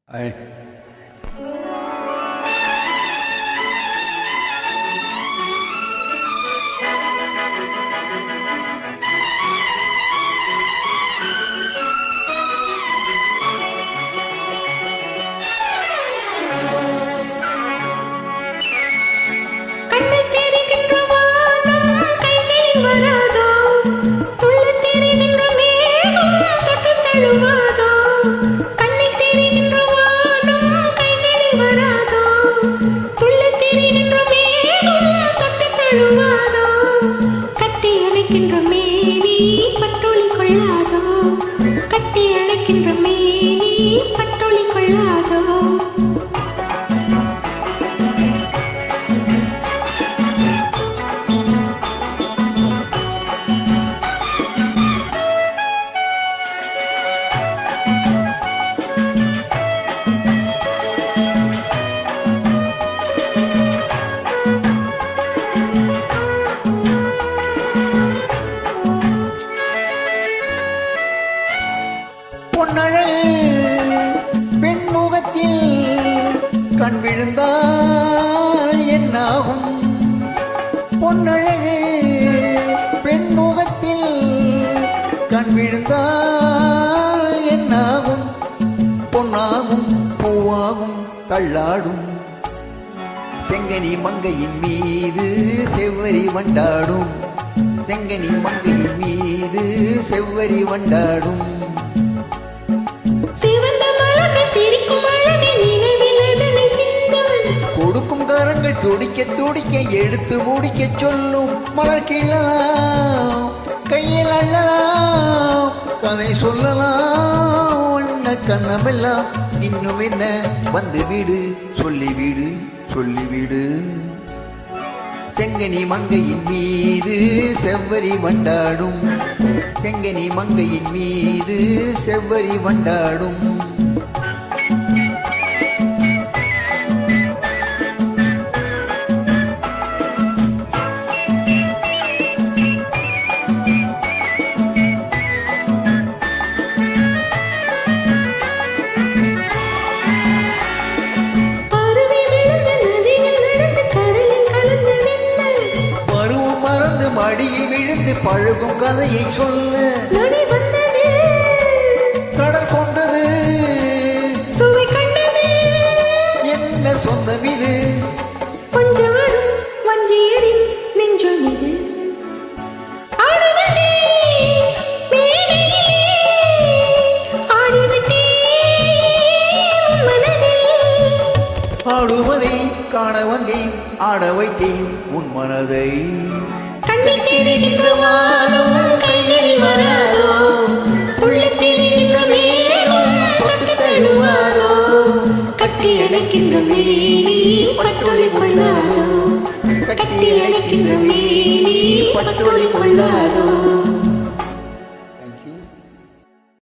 Ay. பெண்முகத்தில் கண் விழுந்தால் என்னாகும்? பொன்னழகு பெண்முகத்தில் கண் விழுந்தால் என்னாகும்? பொன்னாகும் பூவாகும் தள்ளாடும் செங்கனி மங்கையின் மீது செவ்வரி வண்டாடும். செங்கனி மங்கையின் மீது செவ்வரி வண்டாடும். கொடுக்கும் கரங்கள் துடிக்க துடிக்க எடுத்து முடிக்க சொல்லும். மலர் கிள்ளலாம் கையில் அள்ளலாம் கதை சொல்லலாம். ஒன்ன கண்ணமெல்லாம் இன்னும் என்ன வந்து வீடு சொல்லிவிடு சொல்லிவிடு. செங்கனி மங்கையின் மீது செவ்வரி வண்டாடும். செங்கனி மங்கையின் மீது செவ்வரி வண்டாடும். மடியில் விழுந்து பழகும் கதையை சொல்ல கடல் கொண்டது சுவை கண்டது என்ன சொந்தம் இது? கொஞ்சம் வஞ்சியரி நெஞ்சம் இது ஆடுவதை காண வந்தேன் ஆட வைத்தேன் உன் மனதை. கண்ணில் தெரிகின்ற வானம் கைகளில் வராதோ? உள்ளத்தில் தெரிகின்ற மேகம் தொட்டு தழுவாதோ? கட்டி அணைக்கின்ற மேனி பட்டொளி கொள்ளாதோ? கட்டி அணைக்கின்ற மேனி பட்டொளி கொள்ளாதோ?